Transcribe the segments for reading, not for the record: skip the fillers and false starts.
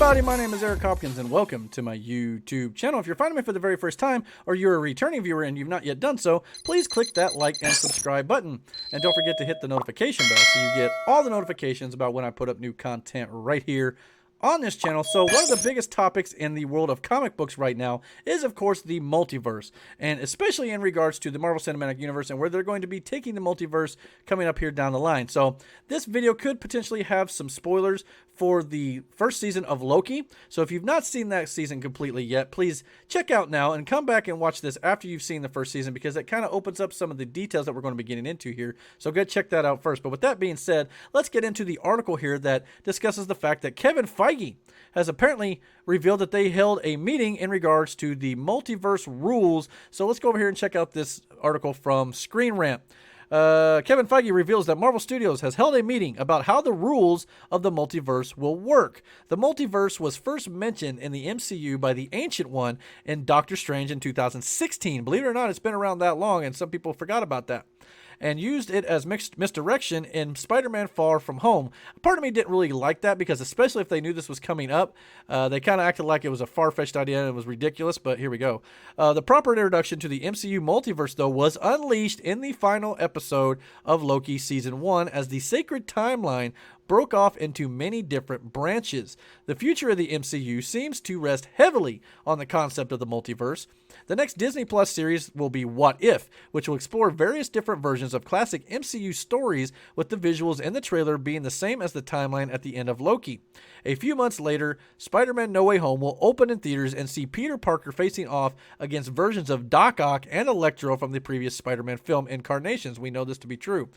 everybody, my name is Eric Hopkins and welcome to my YouTube channel. If you're finding me for the very first time or you're a returning viewer and you've not yet done so, please click that like and subscribe button. And don't forget to hit the notification bell so you get all the notifications about when I put up new content right here on this channel. So one of the biggest topics in the world of comic books right now is, of course, the multiverse, and especially in regards to the Marvel Cinematic Universe and where they're going to be taking the multiverse coming up here down the line. So this video could potentially have some spoilers for the first season of Loki. So if you've not seen that season completely yet, please check out now and come back and watch this after you've seen the first season, because it kind of opens up some of the details that we're going to be getting into here. So go check that out first. But with that being said, let's get into the article here that discusses the fact that Kevin Feige has apparently revealed that they held a meeting in regards to the Multiverse Rules. So let's go over here and check out this article from Screen Rant. Kevin Feige reveals that Marvel Studios has held a meeting about how the rules of the multiverse will work. The multiverse was first mentioned in the MCU by the Ancient One in Doctor Strange in 2016. Believe it or not, it's been around that long, and some people forgot about that. And used it as misdirection in Spider-Man Far From Home. Part of me didn't really like that, because especially if they knew this was coming up, they kind of acted like it was a far-fetched idea and it was ridiculous, but here we go. The proper introduction to the MCU multiverse, though, was unleashed in the final episode of Loki Season 1 as the sacred timeline broke off into many different branches. The future of the MCU seems to rest heavily on the concept of the multiverse. The next Disney Plus series will be What If, which will explore various different versions of classic MCU stories, with the visuals in the trailer being the same as the timeline at the end of Loki. A few months later, Spider-Man No Way Home will open in theaters and see Peter Parker facing off against versions of Doc Ock and Electro from the previous Spider-Man film incarnations. We know this to be true.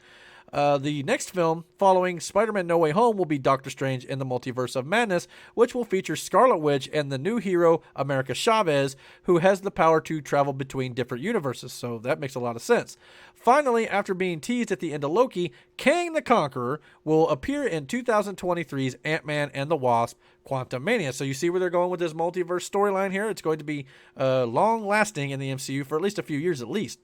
The next film following Spider-Man No Way Home will be Doctor Strange in the Multiverse of Madness, which will feature Scarlet Witch and the new hero America Chavez, who has the power to travel between different universes. So that makes a lot of sense. Finally, after being teased at the end of Loki, Kang the Conqueror will appear in 2023's Ant-Man and the Wasp: Quantumania. So you see where they're going with this multiverse storyline here. It's going to be long-lasting in the MCU for at least a few years at least.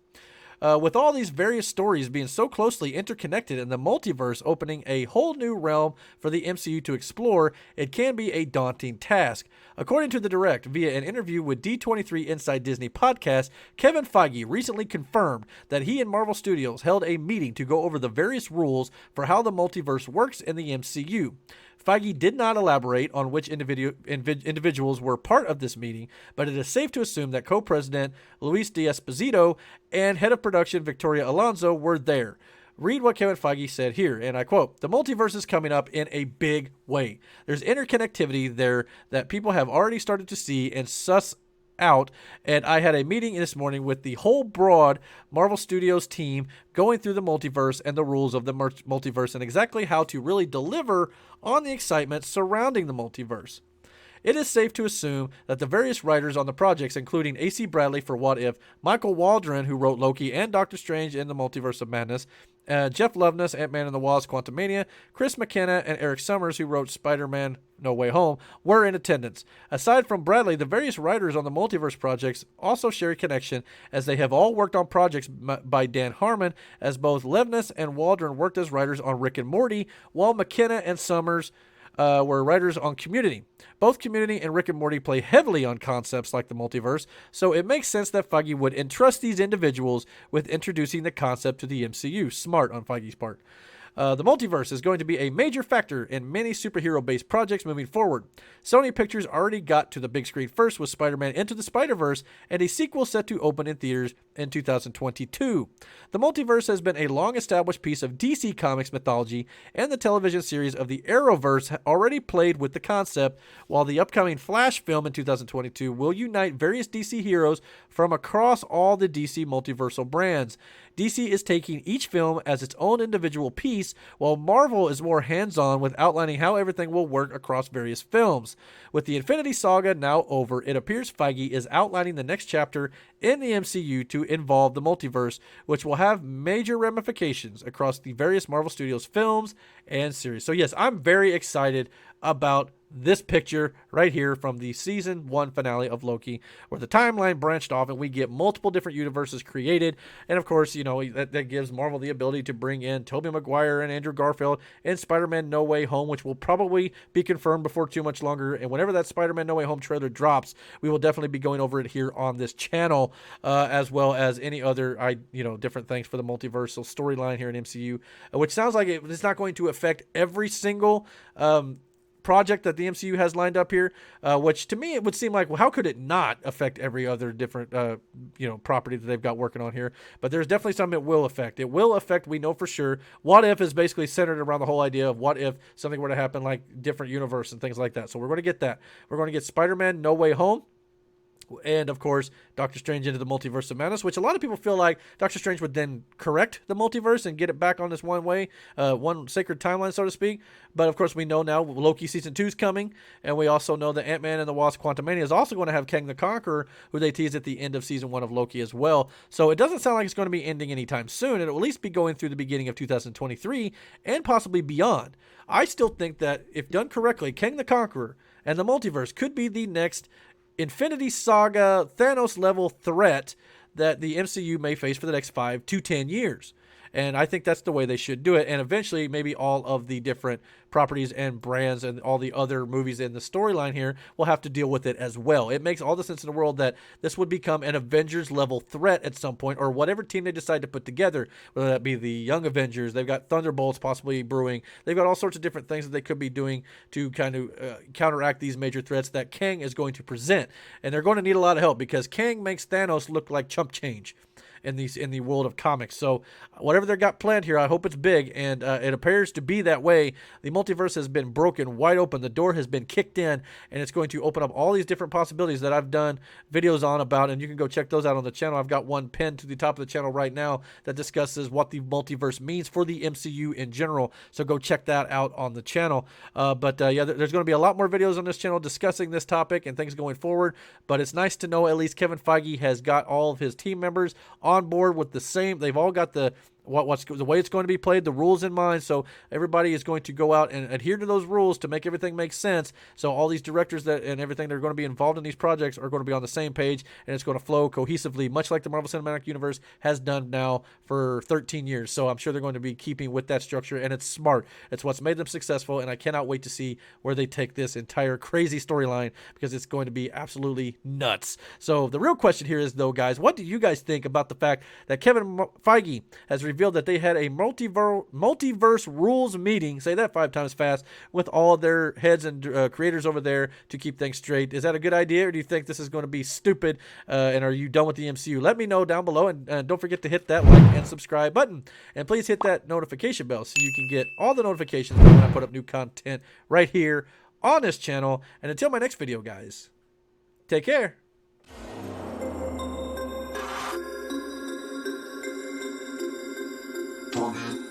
With all these various stories being so closely interconnected and the multiverse opening a whole new realm for the MCU to explore, it can be a daunting task. According to The Direct, via an interview with D23 Inside Disney podcast, Kevin Feige recently confirmed that he and Marvel Studios held a meeting to go over the various rules for how the multiverse works in the MCU. Feige did not elaborate on which individuals were part of this meeting, but it is safe to assume that co-president Luis D'Esposito and head of production Victoria Alonso were there. Read what Kevin Feige said here, and I quote, "The multiverse is coming up in a big way. There's interconnectivity there that people have already started to see and suss out, and I had a meeting this morning with the whole broad Marvel Studios team going through the multiverse and the rules of the multiverse and exactly how to really deliver on the excitement surrounding the multiverse. It is safe to assume that the various writers on the projects, including A.C. Bradley for What If, Michael Waldron, who wrote Loki and Doctor Strange in the Multiverse of Madness, Jeff Loveness, Ant-Man and the Wasp: Quantumania, Chris McKenna, and Eric Summers, who wrote Spider-Man No Way Home, were in attendance. Aside from Bradley, the various writers on the multiverse projects also share a connection, as they have all worked on projects by Dan Harmon, as both Loveness and Waldron worked as writers on Rick and Morty, while McKenna and Summers were writers on Community. Both Community and Rick and Morty play heavily on concepts like the multiverse, so it makes sense that Feige would entrust these individuals with introducing the concept to the MCU. Smart on Feige's part. The multiverse is going to be a major factor in many superhero-based projects moving forward. Sony Pictures already got to the big screen first with Spider-Man Into the Spider-Verse, and a sequel set to open in theaters in 2022. The multiverse has been a long-established piece of DC Comics mythology, and the television series of the Arrowverse already played with the concept, while the upcoming Flash film in 2022 will unite various DC heroes from across all the DC multiversal brands. DC is taking each film as its own individual piece, while Marvel is more hands-on with outlining how everything will work across various films. With the Infinity Saga now over, it appears Feige is outlining the next chapter in the MCU to involve the multiverse, which will have major ramifications across the various Marvel Studios films and series. So yes, I'm very excited about this picture right here from the season 1 finale of Loki, where the timeline branched off and we get multiple different universes created. And of course, you know, that gives Marvel the ability to bring in Tobey Maguire and Andrew Garfield in Spider-Man No Way Home, which will probably be confirmed before too much longer. And whenever that Spider-Man No Way Home trailer drops, we will definitely be going over it here on this channel, as well as any other, different things for the multiversal storyline here in MCU, which sounds like it's not going to affect every single project that the MCU has lined up here, which to me it would seem like, well, how could it not affect every other different property that they've got working on here? But there's definitely some it will affect. It will affect, we know for sure. What If is basically centered around the whole idea of what if something were to happen, like different universe and things like that. So we're going to get that. We're going to get Spider-Man No Way Home. And, of course, Doctor Strange into the Multiverse of Madness, which a lot of people feel like Doctor Strange would then correct the multiverse and get it back on this one sacred timeline, so to speak. But, of course, we know now Loki Season 2 is coming, and we also know that Ant-Man and the Wasp Quantumania is also going to have Kang the Conqueror, who they teased at the end of Season 1 of Loki as well. So it doesn't sound like it's going to be ending anytime soon. It'll at least be going through the beginning of 2023 and possibly beyond. I still think that, if done correctly, Kang the Conqueror and the multiverse could be the next Infinity Saga, Thanos level threat that the MCU may face for the next 5 to 10 years. And I think that's the way they should do it. And eventually, maybe all of the different properties and brands and all the other movies in the storyline here will have to deal with it as well. It makes all the sense in the world that this would become an Avengers level threat at some point, or whatever team they decide to put together, whether that be the Young Avengers. They've got Thunderbolts possibly brewing. They've got all sorts of different things that they could be doing to kind of counteract these major threats that Kang is going to present. And they're going to need a lot of help, because Kang makes Thanos look like chump change in the world of comics. So whatever they got planned here, I hope it's big, and it appears to be that way. The multiverse has been broken wide open. The door has been kicked in, and it's going to open up all these different possibilities that I've done videos on about, and you can go check those out on the channel. I've got one pinned to the top of the channel right now that discusses what the multiverse means for the MCU in general, so go check that out on the channel. But there's going to be a lot more videos on this channel discussing this topic and things going forward, but it's nice to know at least Kevin Feige has got all of his team members on board with the same. They've all got the way it's going to be played, the rules in mind. So everybody is going to go out and adhere to those rules to make everything make sense. So all these directors and everything that are going to be involved in these projects are going to be on the same page, and it's going to flow cohesively, much like the Marvel Cinematic Universe has done now for 13 years. So I'm sure they're going to be keeping with that structure, and it's smart. It's what's made them successful, and I cannot wait to see where they take this entire crazy storyline, because it's going to be absolutely nuts. So the real question here is, though, guys, what do you guys think about the fact that Kevin Feige has revealed that they had a multiverse rules meeting, say that 5 times fast, with all their heads and creators over there to keep things straight? Is that a good idea, or do you think this is going to be stupid, and are you done with the MCU? Let me know down below, and don't forget to hit that like and subscribe button, and please hit that notification bell so you can get all the notifications when I put up new content right here on this channel. And until my next video, guys, take care. Target